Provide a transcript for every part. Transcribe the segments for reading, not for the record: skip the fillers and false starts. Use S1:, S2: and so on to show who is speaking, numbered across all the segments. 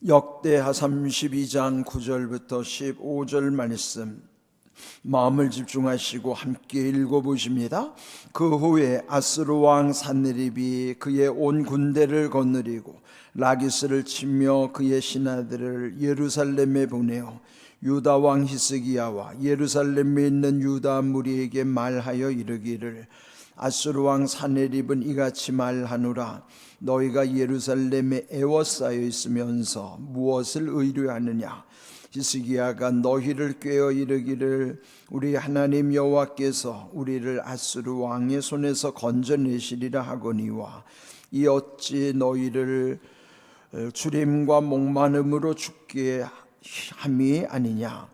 S1: 역대하 32장 9절부터 15절 말씀 마음을 집중하시고 함께 읽어보십니다. 그 후에 아스루 왕 산헤립이 그의 온 군대를 거느리고 라기스를 치며 그의 신하들을 예루살렘에 보내어 유다 왕 히스기야와 예루살렘에 있는 유다 무리에게 말하여 이르기를 아스루 왕 산헤립은 이같이 말하노라. 너희가 예루살렘에 애워싸여 있으면서 무엇을 의뢰하느냐? 히스기야가 너희를 꾀어 이르기를 우리 하나님 여호와께서 우리를 아스루 왕의 손에서 건져내시리라 하거니와 이 어찌 너희를 주림과 목마름으로 죽게 함이 아니냐?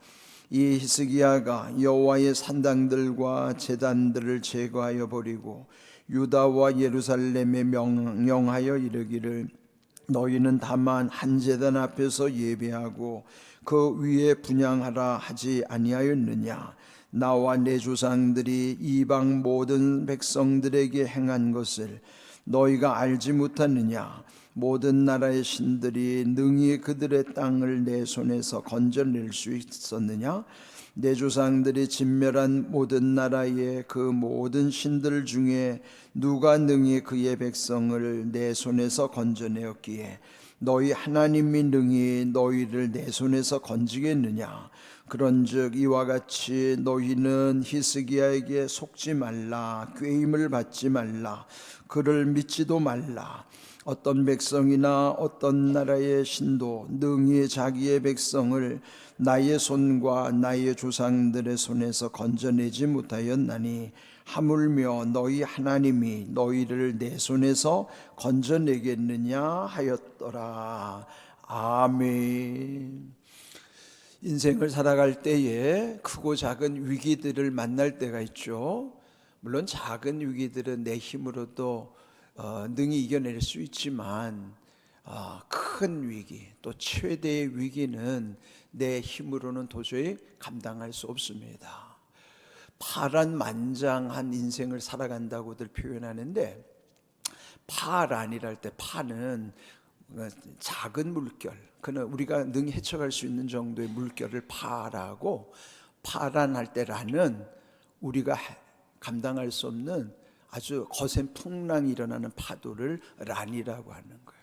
S1: 이 히스기야가 여호와의 산당들과 제단들을 제거하여 버리고 유다와 예루살렘에 명령하여 이르기를 너희는 다만 한 제단 앞에서 예배하고 그 위에 분향하라 하지 아니하였느냐? 나와 내 조상들이 이방 모든 백성들에게 행한 것을 너희가 알지 못하느냐? 모든 나라의 신들이 능히 그들의 땅을 내 손에서 건져낼 수 있었느냐? 내 조상들이 진멸한 모든 나라의 그 모든 신들 중에 누가 능히 그의 백성을 내 손에서 건져내었기에 너희 하나님이 능히 너희를 내 손에서 건지겠느냐? 그런즉 이와 같이 너희는 히스기야에게 속지 말라, 꾀임을 받지 말라, 그를 믿지도 말라. 어떤 백성이나 어떤 나라의 신도 능히 자기의 백성을 나의 손과 나의 조상들의 손에서 건져내지 못하였나니 하물며 너희 하나님이 너희를 내 손에서 건져내겠느냐 하였더라. 아멘. 인생을 살아갈 때에 크고 작은 위기들을 만날 때가 있죠. 물론 작은 위기들은 내 힘으로도 능히 이겨낼 수 있지만 큰 위기, 또 최대의 위기는 내 힘으로는 도저히 감당할 수 없습니다. 파란만장한 인생을 살아간다고들 표현하는데, 파란이랄 때 파는 작은 물결, 그는 우리가 능히 헤쳐갈 수 있는 정도의 물결을 파라고, 파란할 때 라는 우리가 감당할 수 없는 아주 거센 풍랑이 일어나는 파도를 란이라고 하는 거예요.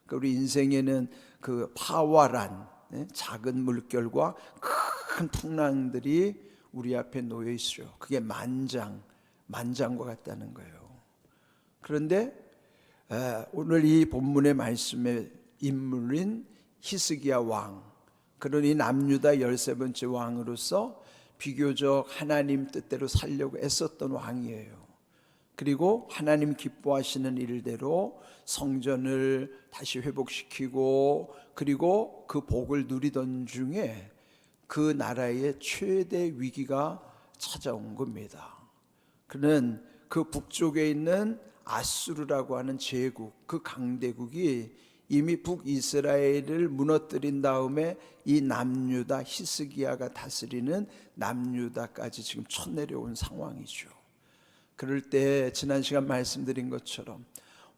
S1: 그러니까 우리 인생에는 그 파와 란, 작은 물결과 큰 풍랑들이 우리 앞에 놓여 있어요. 그게 만장과 같다는 거예요. 그런데 오늘 이 본문의 말씀의 인물인 히스기야 왕, 그러니 남유다 13번째 왕으로서 비교적 하나님 뜻대로 살려고 애썼던 왕이에요. 그리고 하나님 기뻐하시는 일대로 성전을 다시 회복시키고 그리고 그 복을 누리던 중에 그 나라의 최대 위기가 찾아온 겁니다. 그는 그 북쪽에 있는 아수르라고 하는 제국, 그 강대국이 이미 북이스라엘을 무너뜨린 다음에 이 남유다 히스기야가 다스리는 남유다까지 지금 쳐내려온 상황이죠. 그럴 때 지난 시간 말씀드린 것처럼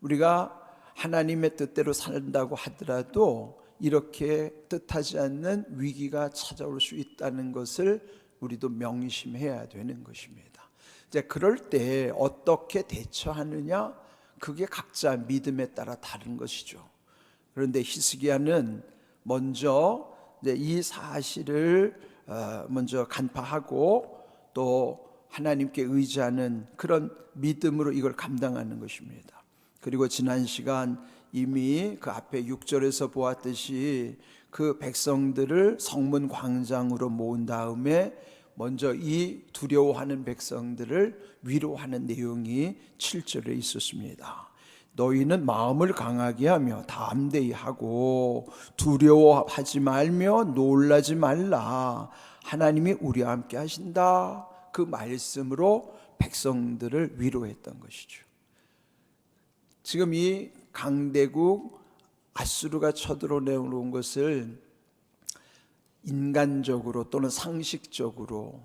S1: 우리가 하나님의 뜻대로 산다고 하더라도 이렇게 뜻하지 않는 위기가 찾아올 수 있다는 것을 우리도 명심해야 되는 것입니다. 이제 그럴 때 어떻게 대처하느냐, 그게 각자 믿음에 따라 다른 것이죠. 그런데 히스기야는 먼저 이 사실을 먼저 간파하고 또 하나님께 의지하는 그런 믿음으로 이걸 감당하는 것입니다. 그리고 지난 시간 이미 그 앞에 6절에서 보았듯이 그 백성들을 성문 광장으로 모은 다음에 먼저 이 두려워하는 백성들을 위로하는 내용이 7절에 있었습니다. 너희는 마음을 강하게 하며 담대히 하고 두려워하지 말며 놀라지 말라. 하나님이 우리와 함께 하신다. 그 말씀으로 백성들을 위로했던 것이죠. 지금 이 강대국 아수르가 쳐들어내온 것을 인간적으로 또는 상식적으로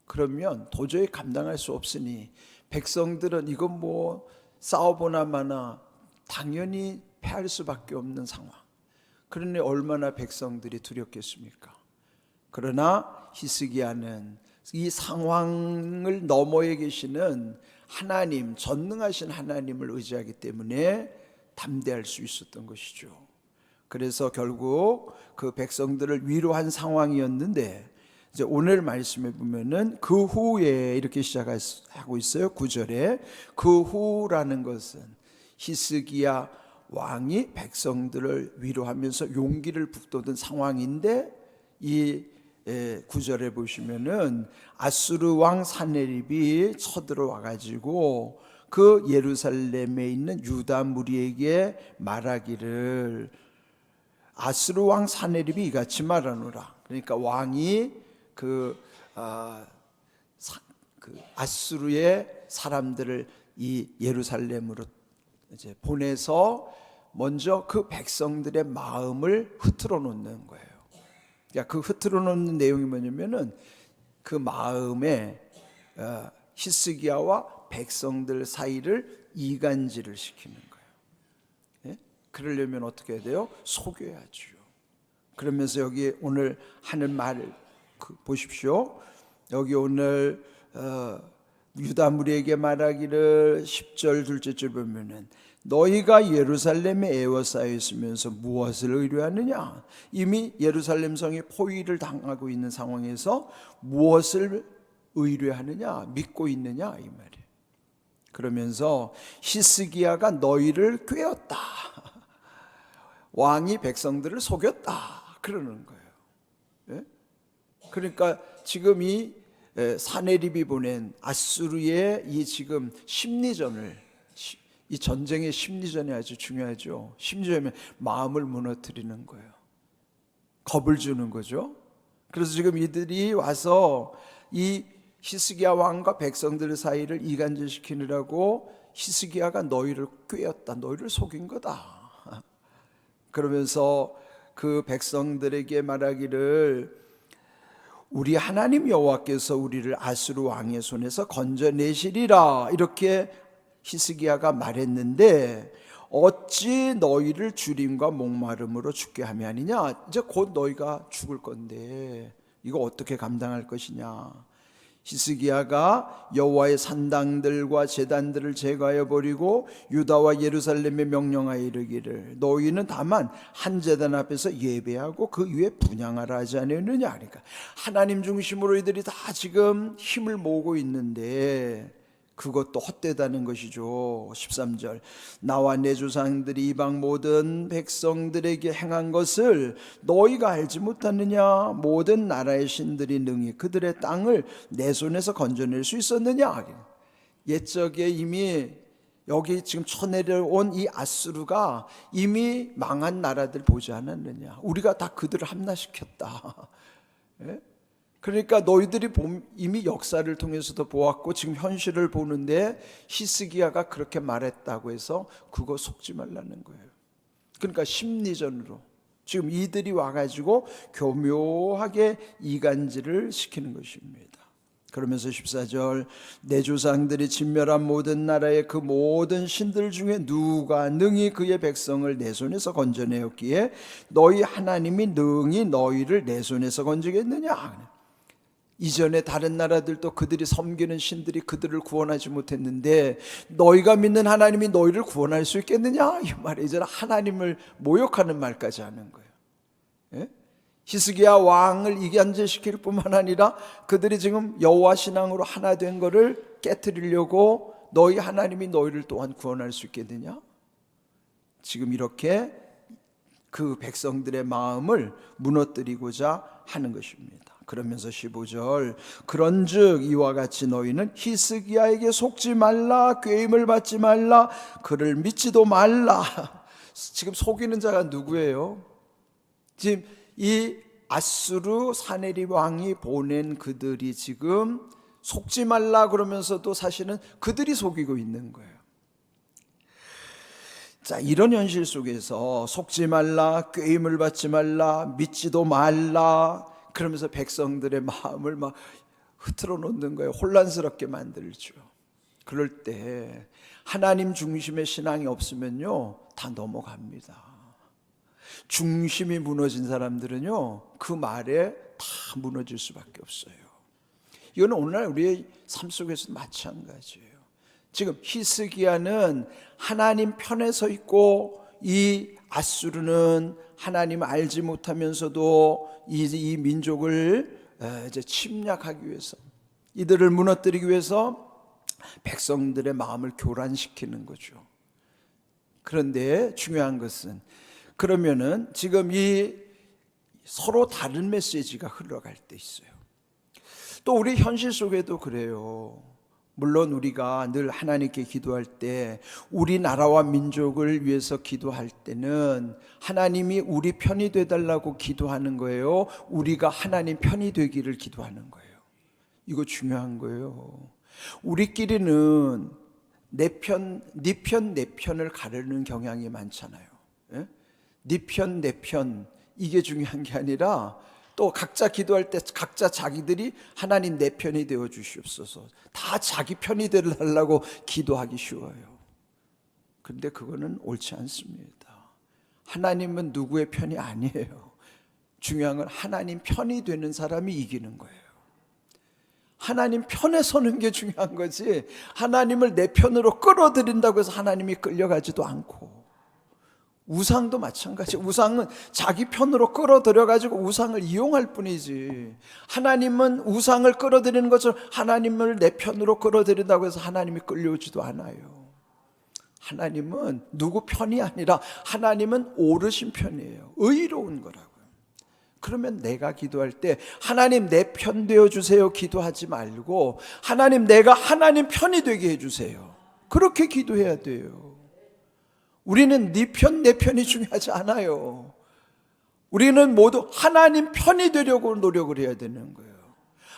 S1: 그러면 도저히 감당할 수 없으니 백성들은 이건 뭐 싸워보나 마나 당연히 패할 수밖에 없는 상황. 그러니 얼마나 백성들이 두렵겠습니까? 그러나 히스기야는 이 상황을 너머에 계시는 하나님, 전능하신 하나님을 의지하기 때문에 담대할 수 있었던 것이죠. 그래서 결국 그 백성들을 위로한 상황이었는데, 이제 오늘 말씀에 보면은 그 후에 이렇게 시작하고 있어요. 9절에 그 후라는 것은 히스기야 왕이 백성들을 위로하면서 용기를 북돋은 상황인데, 이 9절에 보시면은 아수르 왕 사네립이 쳐들어와 가지고 그 예루살렘에 있는 유다 무리에게 말하기를, 아수르 왕 사네립이 이같이 말하노라. 그러니까 왕이 그 아수르의 사람들을 이 예루살렘으로 이제 보내서 먼저 그 백성들의 마음을 흐트러 놓는 거예요. 그러니까 그 흐트러 놓는 내용이 뭐냐면은 그 마음에 히스기야와 백성들 사이를 이간질을 시키는 거예요. 예? 그러려면 어떻게 해야 돼요? 속여야죠. 그러면서 여기 오늘 하는 말을 보십시오. 여기 오늘 유다 무리에게 말하기를 10절 둘째 줄 보면은 너희가 예루살렘에 에워싸여 있으면서 무엇을 의뢰하느냐? 이미 예루살렘 성이 포위를 당하고 있는 상황에서 무엇을 의뢰하느냐? 믿고 있느냐? 이 말이에요. 그러면서 히스기야가 너희를 꾀었다, 왕이 백성들을 속였다, 그러는 거예요. 예? 그러니까 지금 이 사네립이 보낸 아수르의 이 지금 심리전을, 이 전쟁의 심리전이 아주 중요하죠. 심지어는 마음을 무너뜨리는 거예요. 겁을 주는 거죠. 그래서 지금 이들이 와서 이 히스기야 왕과 백성들 사이를 이간질시키느라고 히스기야가 너희를 꾀었다, 너희를 속인 거다. 그러면서 그 백성들에게 말하기를 우리 하나님 여호와께서 우리를 아수르 왕의 손에서 건져내시리라, 이렇게 히스기야가 말했는데 어찌 너희를 주림과 목마름으로 죽게 하며 하느냐? 이제 곧 너희가 죽을 건데 이거 어떻게 감당할 것이냐? 히스기야가 여호와의 산당들과 제단들을 제거하여 버리고 유다와 예루살렘에 명령하여 이르기를 너희는 다만 한 제단 앞에서 예배하고 그 위에 분향하라 하지 않았느냐. 그러니까 하나님 중심으로 이들이 다 지금 힘을 모으고 있는데 그것도 헛되다는 것이죠. 13절 나와 내 조상들이 이방 모든 백성들에게 행한 것을 너희가 알지 못하느냐? 모든 나라의 신들이 능히 그들의 땅을 내 손에서 건져낼 수 있었느냐? 옛적에 이미 여기 지금 쳐내려온 이 아수르가 이미 망한 나라들 보지 않았느냐? 우리가 다 그들을 함락시켰다. 예? 그러니까 너희들이 이미 역사를 통해서도 보았고 지금 현실을 보는데 히스기야가 그렇게 말했다고 해서 그거 속지 말라는 거예요. 그러니까 심리전으로 지금 이들이 와가지고 교묘하게 이간질을 시키는 것입니다. 그러면서 14절 내 조상들이 진멸한 모든 나라의 그 모든 신들 중에 누가 능히 그의 백성을 내 손에서 건져내었기에 너희 하나님이 능히 너희를 내 손에서 건지겠느냐? 이전에 다른 나라들도 그들이 섬기는 신들이 그들을 구원하지 못했는데 너희가 믿는 하나님이 너희를 구원할 수 있겠느냐? 이 말에 이제는 하나님을 모욕하는 말까지 하는 거예요. 예? 히스기야 왕을 이간질시킬 뿐만 아니라 그들이 지금 여호와 신앙으로 하나 된 것을 깨트리려고 너희 하나님이 너희를 또한 구원할 수 있겠느냐? 지금 이렇게 그 백성들의 마음을 무너뜨리고자 하는 것입니다. 그러면서 15절 그런즉 이와 같이 너희는 히스기야에게 속지 말라, 꾀임을 받지 말라, 그를 믿지도 말라. 지금 속이는 자가 누구예요? 지금 이 아수르 사네립 왕이 보낸 그들이 지금 속지 말라 그러면서도 사실은 그들이 속이고 있는 거예요. 자, 이런 현실 속에서 속지 말라, 꾀임을 받지 말라, 믿지도 말라 그러면서 백성들의 마음을 막 흐트러 놓는 거예요. 혼란스럽게 만들죠. 그럴 때 하나님 중심의 신앙이 없으면요 다 넘어갑니다. 중심이 무너진 사람들은요, 그 말에 다 무너질 수밖에 없어요. 이건 오늘날 우리의 삶 속에서도 마찬가지예요. 지금 히스기야는 하나님 편에 서 있고, 이 아수르는 하나님을 알지 못하면서도 이 민족을 이제 침략하기 위해서, 이들을 무너뜨리기 위해서 백성들의 마음을 교란시키는 거죠. 그런데 중요한 것은, 그러면은 지금 이 서로 다른 메시지가 흘러갈 때 있어요. 또 우리 현실 속에도 그래요. 물론 우리가 늘 하나님께 기도할 때, 우리나라와 민족을 위해서 기도할 때는 하나님이 우리 편이 되달라고 기도하는 거예요? 우리가 하나님 편이 되기를 기도하는 거예요? 이거 중요한 거예요. 우리끼리는 네 편을 가르는 경향이 많잖아요. 예? 네 편, 내 편, 이게 중요한 게 아니라, 또 각자 기도할 때 각자 자기들이 하나님 내 편이 되어 주시옵소서, 다 자기 편이 되달라고 기도하기 쉬워요. 그런데 그거는 옳지 않습니다. 하나님은 누구의 편이 아니에요. 중요한 건 하나님 편이 되는 사람이 이기는 거예요. 하나님 편에 서는 게 중요한 거지, 하나님을 내 편으로 끌어들인다고 해서 하나님이 끌려가지도 않고, 우상도 마찬가지. 우상은 자기 편으로 끌어들여가지고 우상을 이용할 뿐이지, 하나님은 우상을 끌어들이는 것처럼 하나님을 내 편으로 끌어들인다고 해서 하나님이 끌려오지도 않아요. 하나님은 누구 편이 아니라 하나님은 오르신 편이에요. 의로운 거라고요. 그러면 내가 기도할 때 하나님 내 편 되어주세요 기도하지 말고, 하나님 내가 하나님 편이 되게 해주세요, 그렇게 기도해야 돼요. 우리는 네 편, 내 편이 중요하지 않아요. 우리는 모두 하나님 편이 되려고 노력을 해야 되는 거예요.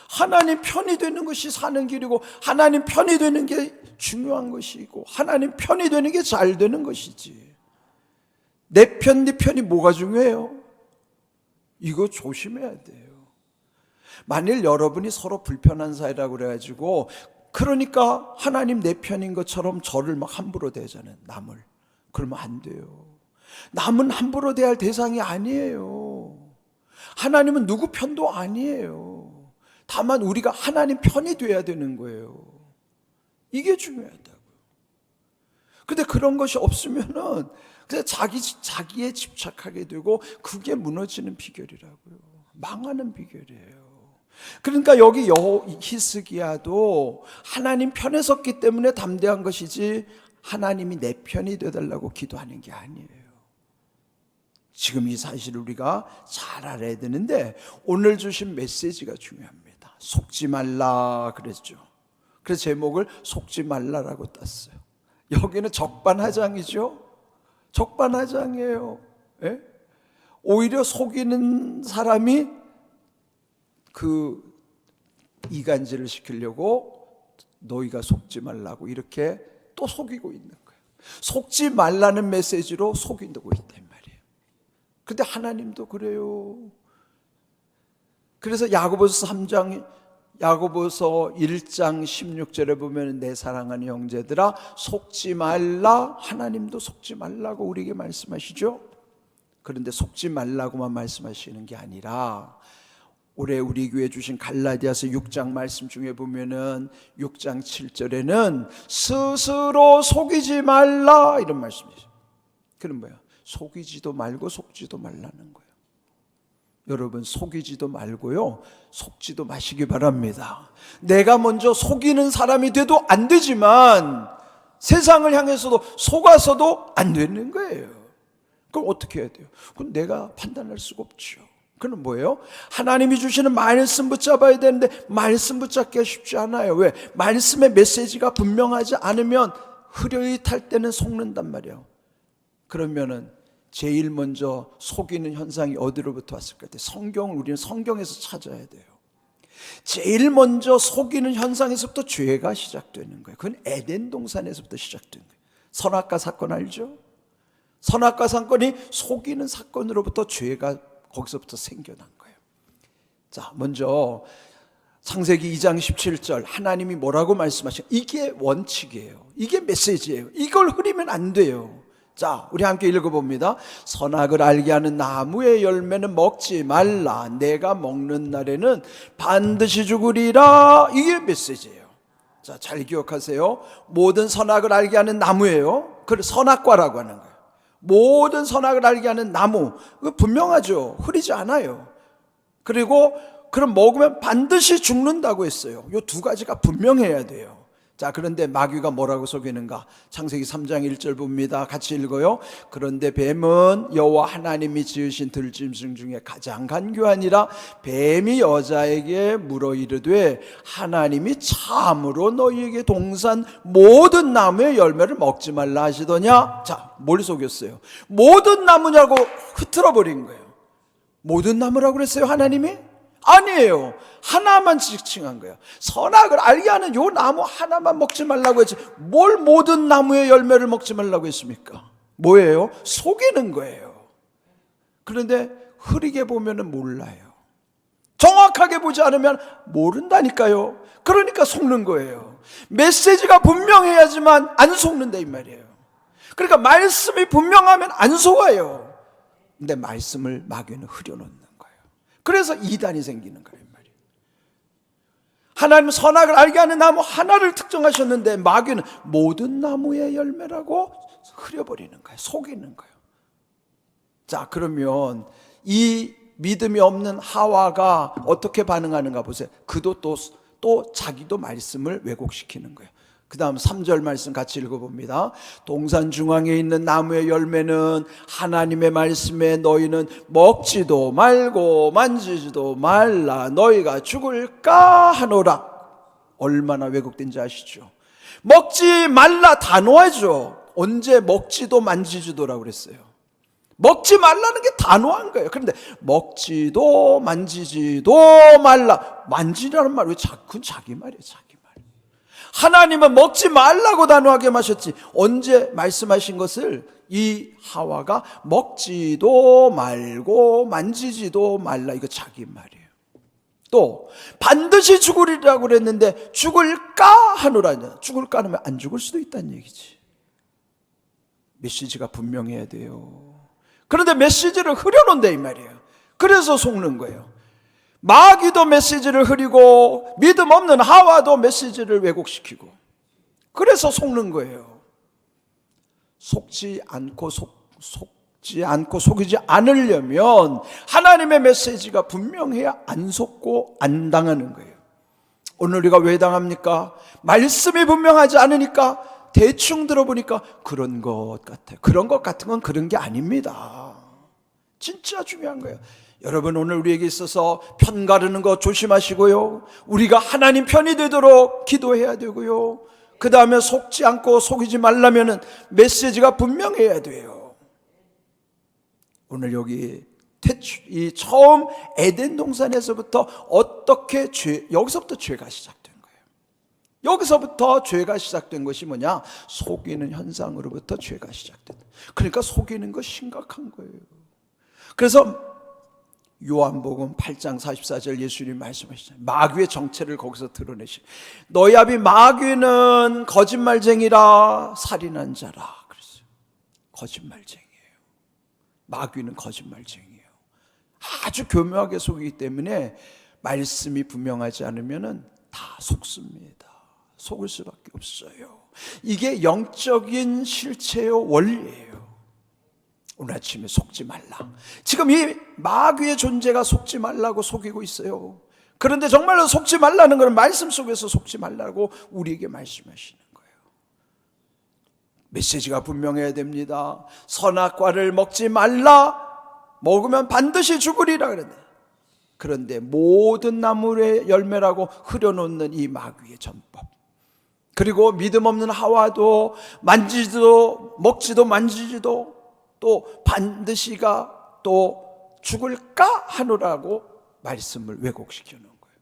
S1: 하나님 편이 되는 것이 사는 길이고, 하나님 편이 되는 게 중요한 것이고, 하나님 편이 되는 게 잘 되는 것이지. 내 편, 네 편이 뭐가 중요해요? 이거 조심해야 돼요. 만일 여러분이 서로 불편한 사이라고 그래가지고, 그러니까 하나님 내 편인 것처럼 저를 막 함부로 대잖아요, 남을. 그러면 안 돼요. 남은 함부로 대할 대상이 아니에요. 하나님은 누구 편도 아니에요. 다만 우리가 하나님 편이 돼야 되는 거예요. 이게 중요하다고요. 근데 그런 것이 없으면은 그냥 자기에 집착하게 되고, 그게 무너지는 비결이라고요. 망하는 비결이에요. 그러니까 여기 히스기야도 하나님 편에 섰기 때문에 담대한 것이지, 하나님이 내 편이 되달라고 기도하는 게 아니에요. 지금 이 사실을 우리가 잘 알아야 되는데, 오늘 주신 메시지가 중요합니다. 속지 말라 그랬죠. 그래서 제목을 속지 말라라고 땄어요. 여기는 적반하장이죠. 적반하장이에요. 예? 오히려 속이는 사람이 그 이간질을 시키려고 너희가 속지 말라고 이렇게 또 속이고 있는 거예요. 속지 말라는 메시지로 속이고 있단 말이에요. 근데 하나님도 그래요. 그래서 야고보서 1장 16절에 보면, 내 사랑하는 형제들아 속지 말라, 하나님도 속지 말라고 우리에게 말씀하시죠. 그런데 속지 말라고만 말씀하시는 게 아니라, 올해 우리 교회 주신 갈라디아서 6장 말씀 중에 보면은 6장 7절에는 스스로 속이지 말라 이런 말씀이죠. 그럼 뭐야? 속이지도 말고 속지도 말라는 거예요. 여러분, 속이지도 말고요, 속지도 마시기 바랍니다. 내가 먼저 속이는 사람이 돼도 안 되지만, 세상을 향해서도 속아서도 안 되는 거예요. 그럼 어떻게 해야 돼요? 그건 내가 판단할 수가 없죠. 그건 뭐예요? 하나님이 주시는 말씀 붙잡아야 되는데, 말씀 붙잡기가 쉽지 않아요. 왜? 말씀의 메시지가 분명하지 않으면 흐릿할 때는 속는단 말이에요. 그러면은 제일 먼저 속이는 현상이 어디로부터 왔을 것 같아요? 우리는 성경에서 찾아야 돼요. 제일 먼저 속이는 현상에서부터 죄가 시작되는 거예요. 그건 에덴 동산에서부터 시작된 거예요. 선악과 사건 알죠? 선악과 사건이 속이는 사건으로부터 죄가 거기서부터 생겨난 거예요. 자, 먼저 창세기 2장 17절 하나님이 뭐라고 말씀하시냐? 이게 원칙이에요. 이게 메시지예요. 이걸 흐리면 안 돼요. 자, 우리 함께 읽어봅니다. 선악을 알게 하는 나무의 열매는 먹지 말라. 내가 먹는 날에는 반드시 죽으리라. 이게 메시지예요. 자, 잘 기억하세요. 모든 선악을 알게 하는 나무예요. 그걸 선악과라고 하는 거예요. 모든 선악을 알게 하는 나무, 분명하죠. 흐리지 않아요. 그리고 그럼 먹으면 반드시 죽는다고 했어요. 이 두 가지가 분명해야 돼요. 자, 그런데 마귀가 뭐라고 속이는가? 창세기 3장 1절 봅니다. 같이 읽어요. 그런데 뱀은 여호와 하나님이 지으신 들짐승 중에 가장 간교하니라. 뱀이 여자에게 물어 이르되 하나님이 참으로 너희에게 동산 모든 나무의 열매를 먹지 말라 하시더냐? 자, 뭘 속였어요? 모든 나무냐고 흐트러 버린 거예요. 모든 나무라고 그랬어요, 하나님이? 아니에요. 하나만 지칭한 거예요. 선악을 알게 하는 요 나무 하나만 먹지 말라고 했지, 뭘 모든 나무의 열매를 먹지 말라고 했습니까? 뭐예요? 속이는 거예요. 그런데 흐리게 보면은 몰라요. 정확하게 보지 않으면 모른다니까요. 그러니까 속는 거예요. 메시지가 분명해야지만 안 속는다 이 말이에요. 그러니까 말씀이 분명하면 안 속아요. 근데 말씀을 마귀는 흐려놓는 거예요. 그래서 이단이 생기는 거예요. 하나님 선악을 알게 하는 나무 하나를 특정하셨는데 마귀는 모든 나무의 열매라고 흐려버리는 거예요. 속이는 거예요. 자, 그러면 이 믿음이 없는 하와가 어떻게 반응하는가 보세요. 그도 또 자기도 말씀을 왜곡시키는 거예요. 그 다음 3절 말씀 같이 읽어봅니다. 동산 중앙에 있는 나무의 열매는 하나님의 말씀에 너희는 먹지도 말고 만지지도 말라 너희가 죽을까 하노라. 얼마나 왜곡된지 아시죠? 먹지 말라 단호하죠. 언제 먹지도 만지지도라고 그랬어요? 먹지 말라는 게 단호한 거예요. 그런데 먹지도 만지지도 말라. 만지라는 말 왜 그건 자기 말이에요. 자기. 하나님은 먹지 말라고 단호하게 마셨지, 언제 말씀하신 것을 이 하와가 먹지도 말고 만지지도 말라, 이거 자기 말이에요. 또 반드시 죽으리라고 그랬는데 죽을까 하노라. 죽을까 하면 안 죽을 수도 있다는 얘기지. 메시지가 분명해야 돼요. 그런데 메시지를 흐려놓는다 이 말이에요. 그래서 속는 거예요. 마귀도 메시지를 흐리고 믿음 없는 하와도 메시지를 왜곡시키고, 그래서 속는 거예요. 속지 않고 속이지 않으려면 하나님의 메시지가 분명해야 안 속고 안 당하는 거예요. 오늘 우리가 왜 당합니까? 말씀이 분명하지 않으니까 대충 들어보니까 그런 것 같아요. 그런 것 같은 건 그런 게 아닙니다. 진짜 중요한 거예요. 여러분, 오늘 우리에게 있어서 편 가르는 거 조심하시고요. 우리가 하나님 편이 되도록 기도해야 되고요. 그 다음에 속지 않고 속이지 말라면은 메시지가 분명해야 돼요. 오늘 여기 이 처음 에덴 동산에서부터 어떻게 여기서부터 죄가 시작된 거예요. 여기서부터 죄가 시작된 것이 뭐냐? 속이는 현상으로부터 죄가 시작된. 그러니까 속이는 거 심각한 거예요. 그래서 요한복음 8장 44절 예수님 말씀하시잖아요. 마귀의 정체를 거기서 드러내시. 너희 아비 마귀는 거짓말쟁이라 살인한 자라 그랬어요. 거짓말쟁이에요. 마귀는 거짓말쟁이에요. 아주 교묘하게 속이기 때문에 말씀이 분명하지 않으면 다 속습니다. 속을 수밖에 없어요. 이게 영적인 실체요, 원리예요. 오늘 아침에 속지 말라. 지금 이 마귀의 존재가 속지 말라고 속이고 있어요. 그런데 정말로 속지 말라는 것은 말씀 속에서 속지 말라고 우리에게 말씀하시는 거예요. 메시지가 분명해야 됩니다. 선악과를 먹지 말라. 먹으면 반드시 죽으리라 그랬는데, 그런데 모든 나무의 열매라고 흐려놓는 이 마귀의 전법, 그리고 믿음 없는 하와도 만지지도 먹지도 만지지도 또 반드시가 또 죽을까 하노라고 말씀을 왜곡시켜 놓은 거예요.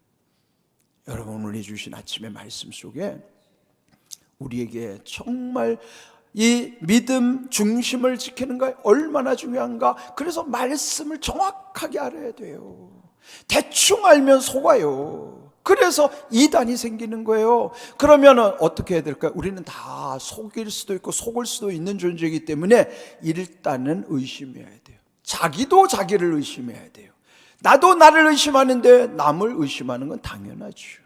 S1: 여러분, 오늘 주신 아침의 말씀 속에 우리에게 정말 이 믿음 중심을 지키는 게 얼마나 중요한가. 그래서 말씀을 정확하게 알아야 돼요. 대충 알면 속아요. 그래서 이단이 생기는 거예요. 그러면 어떻게 해야 될까요? 우리는 다 속일 수도 있고 속을 수도 있는 존재이기 때문에 일단은 의심해야 돼요. 자기도 자기를 의심해야 돼요. 나도 나를 의심하는데 남을 의심하는 건 당연하죠.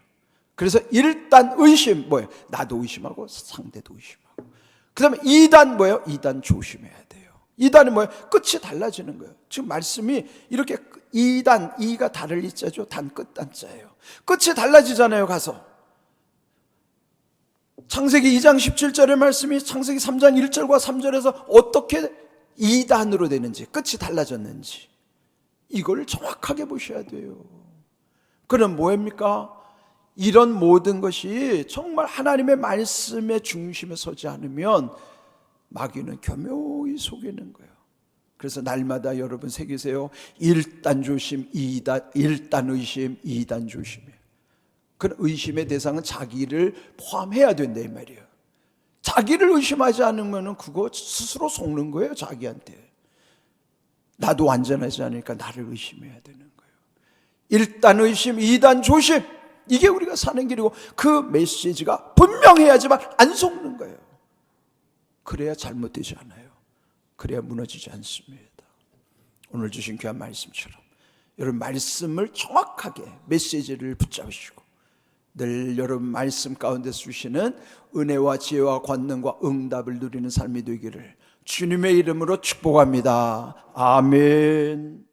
S1: 그래서 일단 의심 뭐예요? 나도 의심하고 상대도 의심하고. 그 다음에 2단 뭐예요? 2단 조심해야 돼요. 2단은 뭐예요? 끝이 달라지는 거예요. 지금 말씀이 이렇게 2단, 2가 다를 이자죠. 단 끝단자예요. 끝이 달라지잖아요. 가서 창세기 2장 17절의 말씀이 창세기 3장 1절과 3절에서 어떻게 2단으로 되는지, 끝이 달라졌는지 이걸 정확하게 보셔야 돼요. 그럼 뭐입니까? 이런 모든 것이 정말 하나님의 말씀의 중심에 서지 않으면 마귀는 교묘히 속이는 거예요. 그래서 날마다 여러분 새기세요. 1단 조심, 1단 의심, 2단 조심이에요. 그 의심의 대상은 자기를 포함해야 된다 이 말이에요. 자기를 의심하지 않으면 그거 스스로 속는 거예요. 자기한테. 나도 완전하지 않으니까 나를 의심해야 되는 거예요. 1단 의심, 2단 조심, 이게 우리가 사는 길이고 그 메시지가 분명해야지만 안 속는 거예요. 그래야 잘못되지 않아요. 그래야 무너지지 않습니다. 오늘 주신 귀한 말씀처럼 여러분 말씀을 정확하게 메시지를 붙잡으시고 늘 여러분 말씀 가운데 주시는 은혜와 지혜와 권능과 응답을 누리는 삶이 되기를 주님의 이름으로 축복합니다. 아멘.